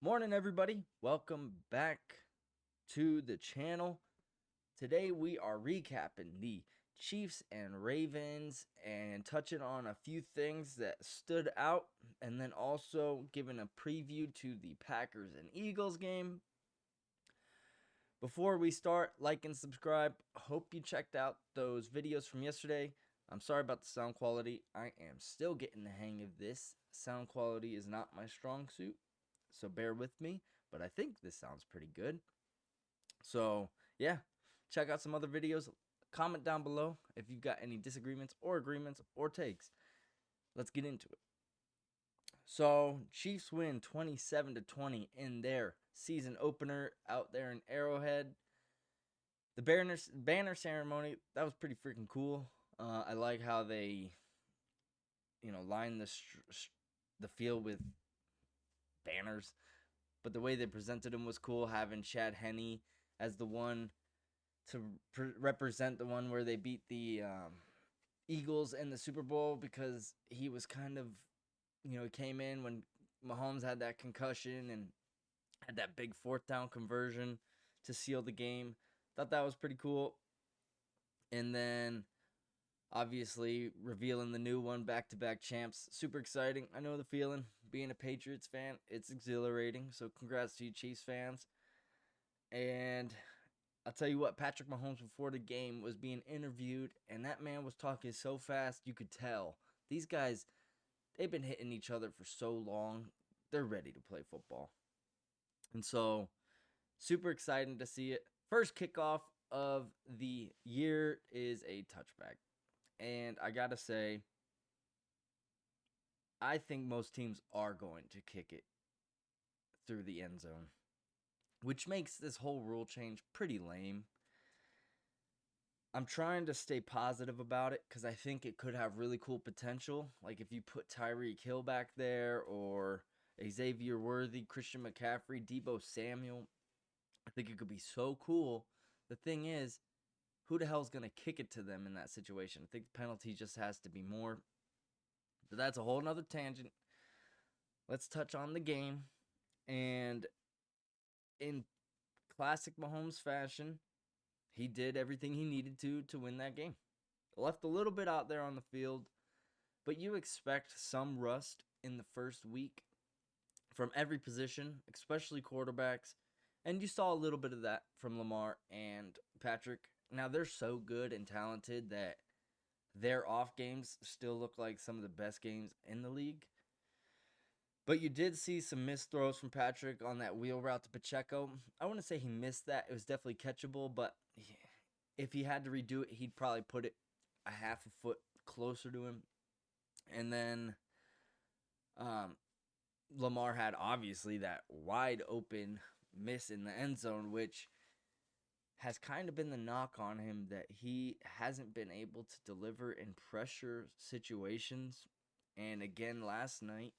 Morning, everybody. Welcome back to the channel. Today we are recapping the Chiefs and Ravens and touching on a few things that stood out, and then also giving a preview to the Packers and Eagles game. Before we start, like and subscribe. Hope you checked out those videos from yesterday. I'm sorry about the sound quality. I am still getting the hang of this. Sound quality is not my strong suit, so bear with me, but I think this sounds pretty good. So, yeah, check out some other videos. Comment down below if you've got any disagreements or agreements or takes. Let's get into it. So, Chiefs win 27-20 in their season opener out there in Arrowhead. The banner ceremony, that was pretty freaking cool. I like how they, line the field with banners. But the way they presented him was cool, having Chad Henne as the one to represent the one where they beat the Eagles in the Super Bowl, because he was kind of, he came in when Mahomes had that concussion and had that big fourth down conversion to seal the game. Thought that was pretty cool. And then obviously revealing the new one, back-to-back champs. Super exciting. I know the feeling. Being a Patriots fan, it's exhilarating. So congrats to you Chiefs fans. And I'll tell you what, Patrick Mahomes before the game was being interviewed, and that man was talking so fast you could tell. These guys, they've been hitting each other for so long. They're ready to play football. And so, super exciting to see it. First kickoff of the year is a touchback. And I got to say, I think most teams are going to kick it through the end zone, which makes this whole rule change pretty lame. I'm trying to stay positive about it because I think it could have really cool potential. Like if you put Tyreek Hill back there, or Xavier Worthy, Christian McCaffrey, Deebo Samuel, I think it could be so cool. The thing is, who the hell's going to kick it to them in that situation? I think the penalty just has to be more. But that's a whole nother tangent. Let's touch on the game. And in classic Mahomes fashion, he did everything he needed to win that game. Left a little bit out there on the field, but you expect some rust in the first week from every position, especially quarterbacks. And you saw a little bit of that from Lamar and Patrick. Now, they're so good and talented that their off games still look like some of the best games in the league. But you did see some missed throws from Patrick on that wheel route to Pacheco. I wouldn't say he missed that. It was definitely catchable, but if he had to redo it, he'd probably put it a half a foot closer to him. And then Lamar had obviously that wide open miss in the end zone, which has kind of been the knock on him, that he hasn't been able to deliver in pressure situations. And again, last night,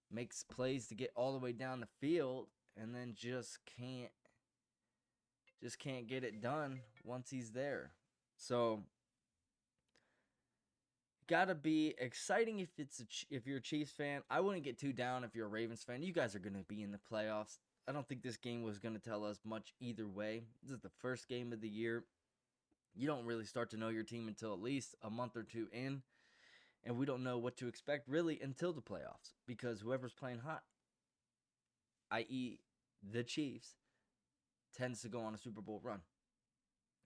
makes plays to get all the way down the field and then just can't get it done once he's there. So gotta be exciting if you're a Chiefs fan. I wouldn't get too down if you're a Ravens fan. You guys are gonna be in the playoffs. I don't think this game was gonna tell us much either way. This is the first game of the year. You don't really start to know your team until at least a month or two in, and we don't know what to expect really until the playoffs, because whoever's playing hot, i.e. the Chiefs, tends to go on a Super Bowl run.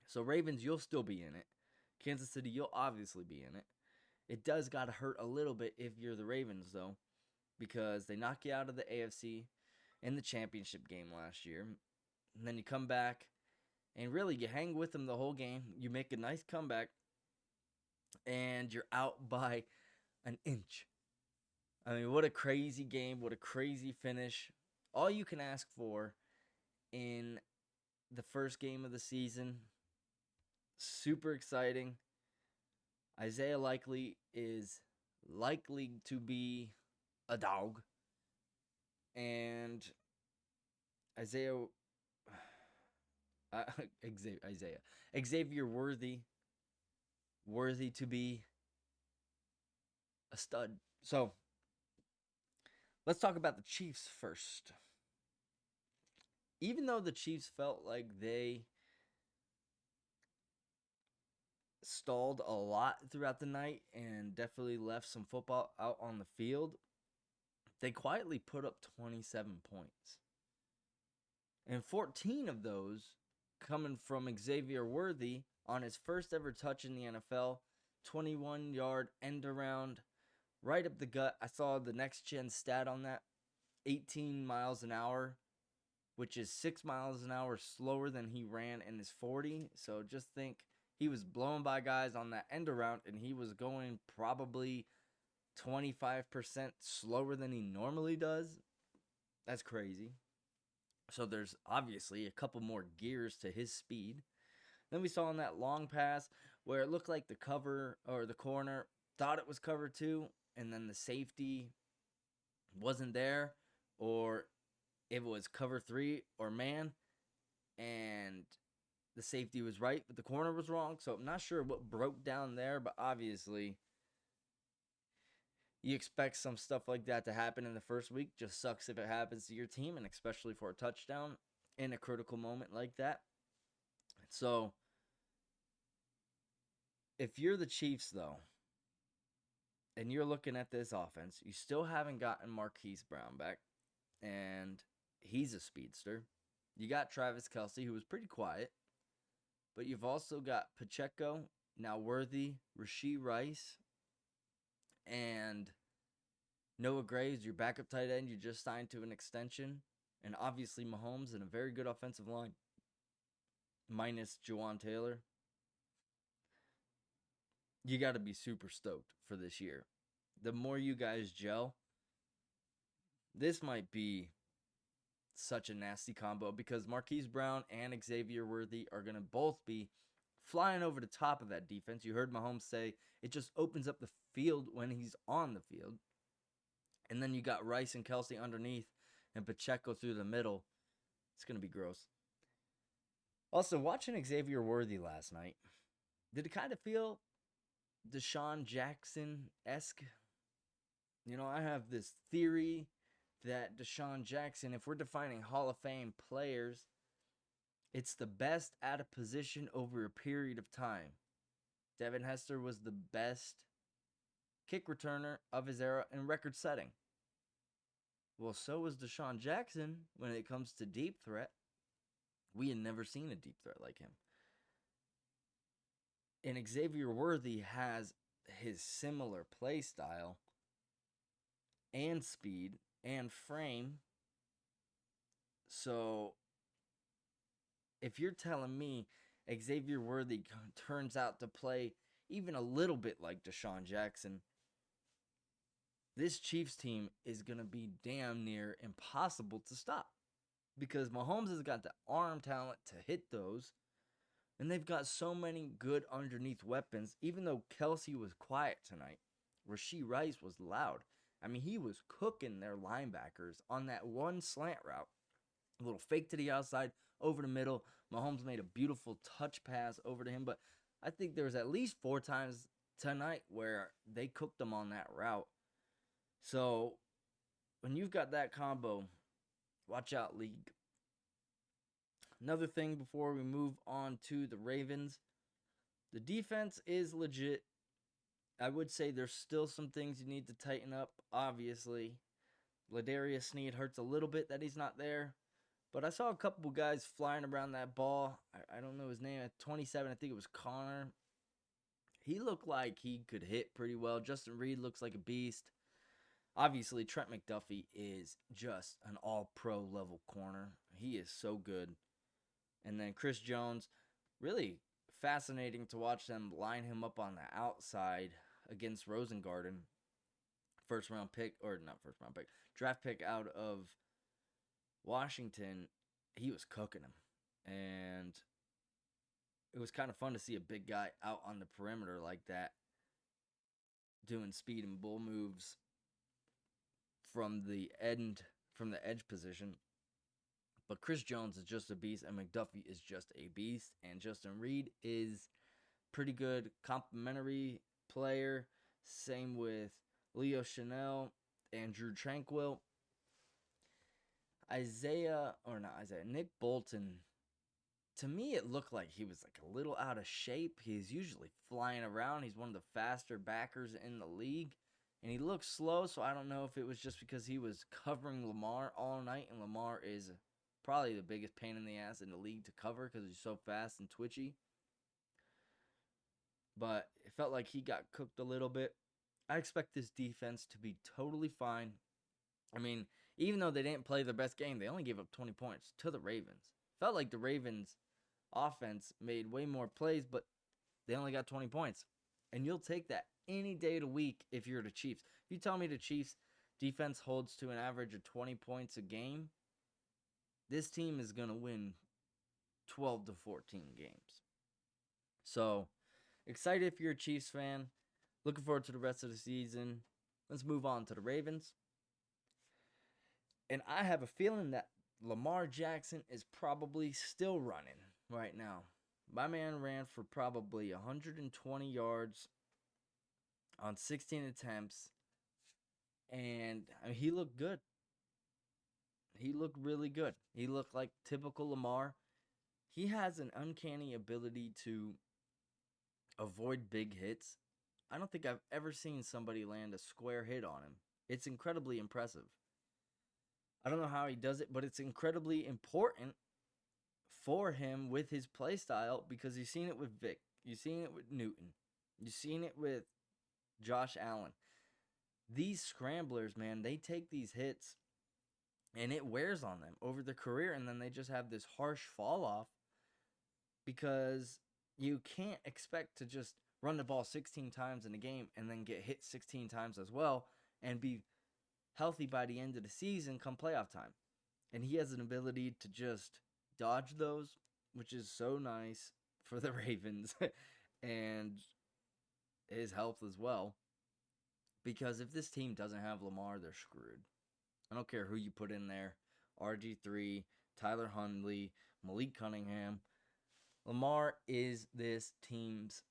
So Ravens, you'll still be in it. Kansas City, you'll obviously be in it. It does got to hurt a little bit if you're the Ravens, though, because they knock you out of the AFC in the championship game last year. And then you come back, and really you hang with them the whole game. You make a nice comeback, and you're out by an inch. I mean, what a crazy game. What a crazy finish. All you can ask for in the first game of the season. Super exciting. Isaiah likely is likely to be a dog. And Isaiah Xavier worthy to be a stud. So let's talk about the Chiefs first. even though the Chiefs felt like they stalled a lot throughout the night and definitely left some football out on the field, they quietly put up 27 points. And 14 of those coming from Xavier Worthy on his first ever touch in the NFL, 21-yard end around, right up the gut. I saw the next gen stat on that, 18 miles an hour, which is 6 miles an hour slower than he ran in his 40. So just think, he was blowing by guys on that end around, and he was going probably 25% slower than he normally does. That's crazy. So there's obviously a couple more gears to his speed. Then we saw on that long pass where it looked like the cover or the corner thought it was cover two, and then the safety wasn't there, or if it was cover three or man, and the safety was right, but the corner was wrong. So I'm not sure what broke down there, but obviously you expect some stuff like that to happen in the first week. Just sucks if it happens to your team, and especially for a touchdown in a critical moment like that. So if you're the Chiefs, though, and you're looking at this offense, you still haven't gotten Marquise Brown back, and he's a speedster. You got Travis Kelce, who was pretty quiet, but you've also got Pacheco, now Worthy, Rashee Rice, and Noah Gray is your backup tight end. You just signed to an extension, and obviously Mahomes and a very good offensive line, minus Jawan Taylor. You got to be super stoked for this year. The more you guys gel, this might be such a nasty combo because Marquise Brown and Xavier Worthy are going to both be flying over the top of that defense. You heard Mahomes say it just opens up the field when he's on the field. And then you got Rice and Kelce underneath and Pacheco through the middle. It's going to be gross. Also, watching Xavier Worthy last night, did it kind of feel Deshaun Jackson-esque? You know, I have this theory that Deshaun Jackson, if we're defining Hall of Fame players, it's the best at a position over a period of time. Devin Hester was the best kick returner of his era in record setting. Well, so was Deshaun Jackson when it comes to deep threat. We had never seen a deep threat like him. And Xavier Worthy has his similar play style and speed and frame. So if you're telling me Xavier Worthy turns out to play even a little bit like Deshaun Jackson, this Chiefs team is going to be damn near impossible to stop because Mahomes has got the arm talent to hit those, and they've got so many good underneath weapons. Even though Kelce was quiet tonight, Rashee Rice was loud. I mean, he was cooking their linebackers on that one slant route. A little fake to the outside, over the middle. Mahomes made a beautiful touch pass over to him, but I think there was at least 4 times tonight where they cooked them on that route. So when you've got that combo, watch out, league. Another thing before we move on to the Ravens, the defense is legit. I would say there's still some things you need to tighten up, obviously. Ladarius Sneed hurts a little bit that he's not there. But I saw a couple guys flying around that ball. I don't know his name. At 27, I think it was Connor. He looked like he could hit pretty well. Justin Reed looks like a beast. Obviously, Trent McDuffie is just an all-pro level corner. He is so good. And then Chris Jones, really fascinating to watch them line him up on the outside against Rosengarten. First-round pick, or not first-round pick, draft pick out of Washington. He was cooking him. And it was kind of fun to see a big guy out on the perimeter like that, doing speed and bull moves from the edge position. But Chris Jones is just a beast, and McDuffie is just a beast, and Justin Reed is pretty good complimentary player. Same with Leo Chanel and Drew Tranquil. Nick Bolton, to me, it looked like he was like a little out of shape. He's usually flying around. He's one of the faster backers in the league. And he looks slow, so I don't know if it was just because he was covering Lamar all night, and Lamar is probably the biggest pain in the ass in the league to cover because he's so fast and twitchy. But it felt like he got cooked a little bit. I expect this defense to be totally fine. I mean, even though they didn't play their best game, they only gave up 20 points to the Ravens. Felt like the Ravens offense made way more plays, but they only got 20 points. And you'll take that any day of the week if you're the Chiefs. If you tell me the Chiefs defense holds to an average of 20 points a game, this team is going to win 12 to 14 games. So, excited if you're a Chiefs fan. Looking forward to the rest of the season. Let's move on to the Ravens. And I have a feeling that Lamar Jackson is probably still running right now. My man ran for probably 120 yards on 16 attempts. And I mean, he looked good. He looked really good. He looked like typical Lamar. He has an uncanny ability to avoid big hits. I don't think I've ever seen somebody land a square hit on him. It's incredibly impressive. I don't know how he does it, but it's incredibly important for him with his play style because you've seen it with Vic. You've seen it with Newton. You've seen it with Josh Allen. These scramblers, man, they take these hits and it wears on them over their career, and then they just have this harsh fall off because you can't expect to just run the ball 16 times in a game and then get hit 16 times as well and be healthy by the end of the season come playoff time. And he has an ability to just dodge those, which is so nice for the Ravens and his health as well. Because if this team doesn't have Lamar, they're screwed. I don't care who you put in there. RG3, Tyler Huntley, Malik Cunningham. Lamar is this team's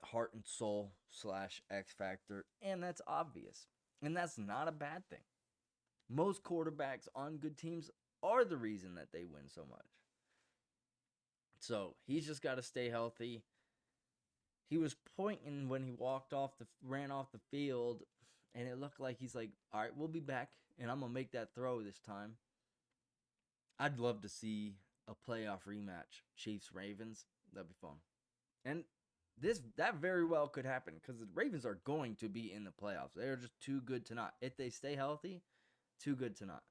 heart and soul / X factor, and that's obvious. And that's not a bad thing. Most quarterbacks on good teams are the reason that they win so much. So he's just got to stay healthy. He was pointing when he ran off the field, and it looked like he's like, all right, we'll be back, and I'm going to make that throw this time. I'd love to see a playoff rematch, Chiefs-Ravens. That'd be fun. And that very well could happen because the Ravens are going to be in the playoffs. They are just too good to not. If they stay healthy, too good to not.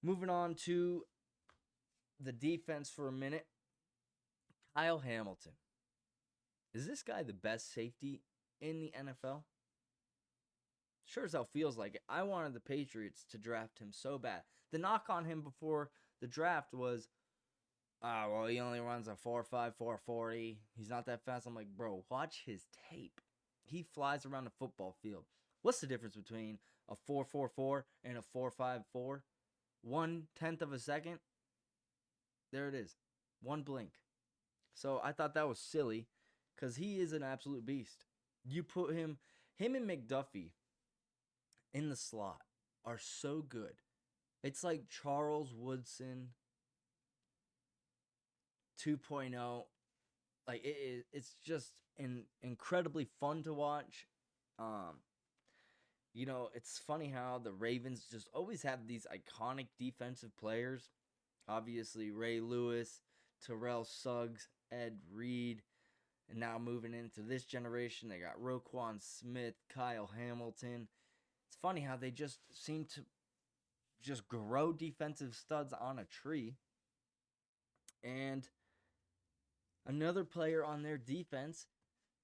Moving on to the defense for a minute. Kyle Hamilton. Is this guy the best safety in the NFL? Sure as hell feels like it. I wanted the Patriots to draft him so bad. The knock on him before the draft was, well, he only runs a 4.5, 4.40. He's not that fast. I'm like, bro, watch his tape. He flies around the football field. What's the difference between a 4.44 and a 4.54? 1/10 of a second. There it is. One blink. So I thought that was silly because he is an absolute beast. You put him and McDuffie in the slot are so good. It's like Charles Woodson 2.0. Like it's just incredibly fun to watch. It's funny how the Ravens just always have these iconic defensive players. Obviously, Ray Lewis, Terrell Suggs, Ed Reed, and now moving into this generation, they got Roquan Smith, Kyle Hamilton. It's funny how they just seem to just grow defensive studs on a tree. And another player on their defense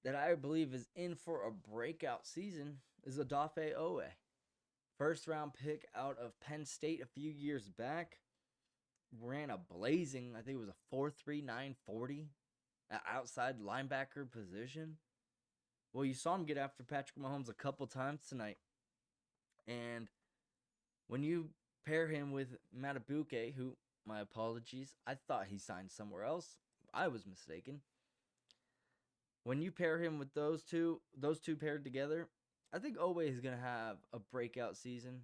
that I believe is in for a breakout season is Odafe Owe. First round pick out of Penn State a few years back. Ran a blazing, I think it was a 4.3 9.40 outside linebacker position. Well, you saw him get after Patrick Mahomes a couple times tonight. And when you pair him with Matabuke, who, my apologies, I thought he signed somewhere else. I was mistaken. When you pair him with those two paired together, I think Owe is going to have a breakout season.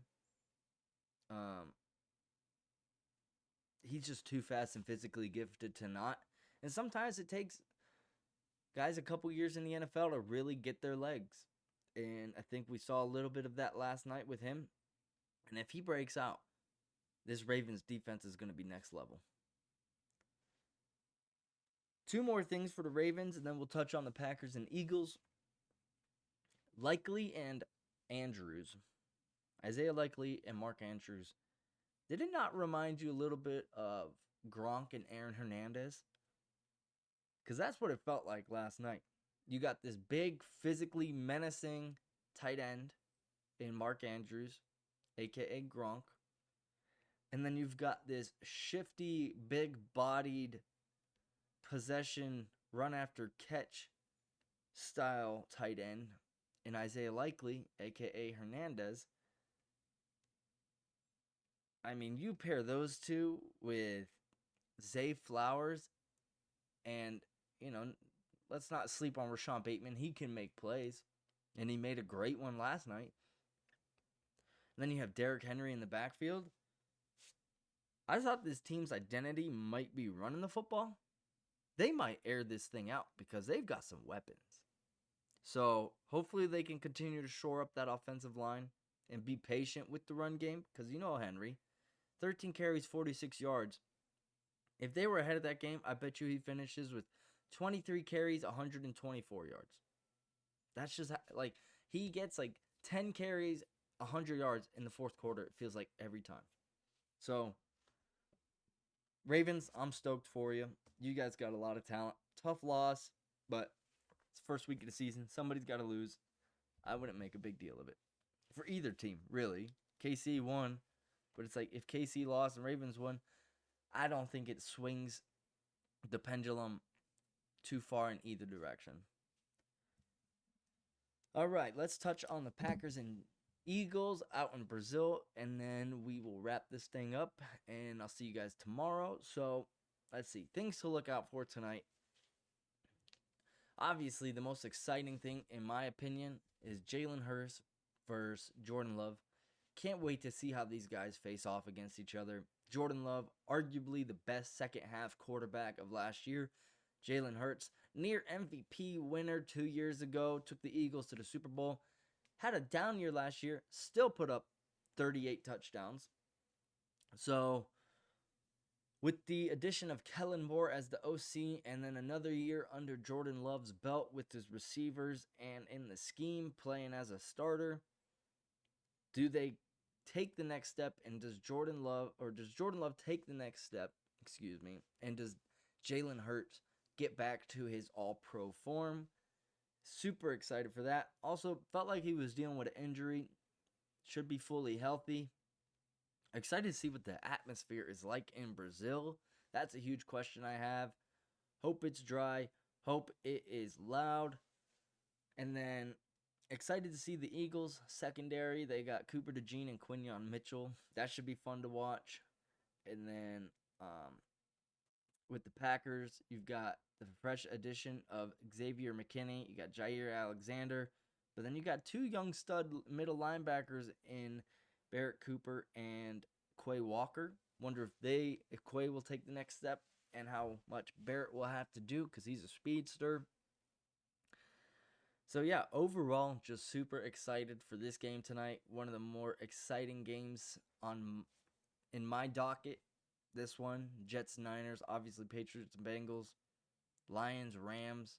he's just too fast and physically gifted to not. And sometimes it takes guys a couple years in the NFL to really get their legs. And I think we saw a little bit of that last night with him. And if he breaks out, this Ravens defense is going to be next level. Two more things for the Ravens, and then we'll touch on the Packers and Eagles. Likely and Andrews. Isaiah Likely and Mark Andrews. Did it not remind you a little bit of Gronk and Aaron Hernandez? Because that's what it felt like last night. You got this big, physically menacing tight end in Mark Andrews, a.k.a. Gronk. And then you've got this shifty, big-bodied, possession, run-after-catch style tight end in Isaiah Likely, a.k.a. Hernandez. I mean, you pair those two with Zay Flowers and, let's not sleep on Rashawn Bateman. He can make plays, and he made a great one last night. And then you have Derrick Henry in the backfield. I thought this team's identity might be running the football. They might air this thing out because they've got some weapons. So hopefully they can continue to shore up that offensive line and be patient with the run game because Henry, 13 carries, 46 yards. If they were ahead of that game, I bet you he finishes with 23 carries, 124 yards. That's just he gets 10 carries, 100 yards in the fourth quarter, it feels like every time. So, Ravens, I'm stoked for you. You guys got a lot of talent. Tough loss, but it's the first week of the season. Somebody's got to lose. I wouldn't make a big deal of it. For either team, really. KC won, but it's if KC lost and Ravens won, I don't think it swings the pendulum too far in either direction. All right, let's touch on the Packers and Eagles out in Brazil, and then we will wrap this thing up, and I'll see you guys tomorrow. So, let's see. Things to look out for tonight. Obviously, the most exciting thing, in my opinion, is Jalen Hurts versus Jordan Love. Can't wait to see how these guys face off against each other. Jordan Love, arguably the best second-half quarterback of last year. Jalen Hurts, near MVP winner 2 years ago, took the Eagles to the Super Bowl. Had a down year last year, still put up 38 touchdowns. So, with the addition of Kellen Moore as the OC and then another year under Jordan Love's belt with his receivers and in the scheme playing as a starter, do they take the next step, and does Jordan Love take the next step, and does Jalen Hurts get back to his all-pro form? Super excited for that. Also, felt like he was dealing with an injury. Should be fully healthy. Excited to see what the atmosphere is like in Brazil. That's a huge question I have. Hope it's dry. Hope it is loud. And then excited to see the Eagles secondary. They got Cooper DeJean and Quinyon Mitchell. That should be fun to watch. And then with the Packers, you've got the fresh addition of Xavier McKinney. You got Jair Alexander. But then you got two young stud middle linebackers in Barrett Cooper and Quay Walker. Wonder if Quay will take the next step and how much Barrett will have to do because he's a speedster. So yeah, overall, just super excited for this game tonight. One of the more exciting games in my docket. This one, Jets, Niners, obviously Patriots and Bengals, Lions, Rams.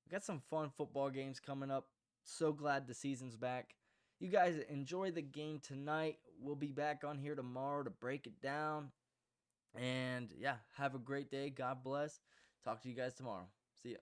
We got some fun football games coming up. So glad the season's back. You guys enjoy the game tonight. We'll be back on here tomorrow to break it down. And yeah, have a great day. God bless. Talk to you guys tomorrow. See ya.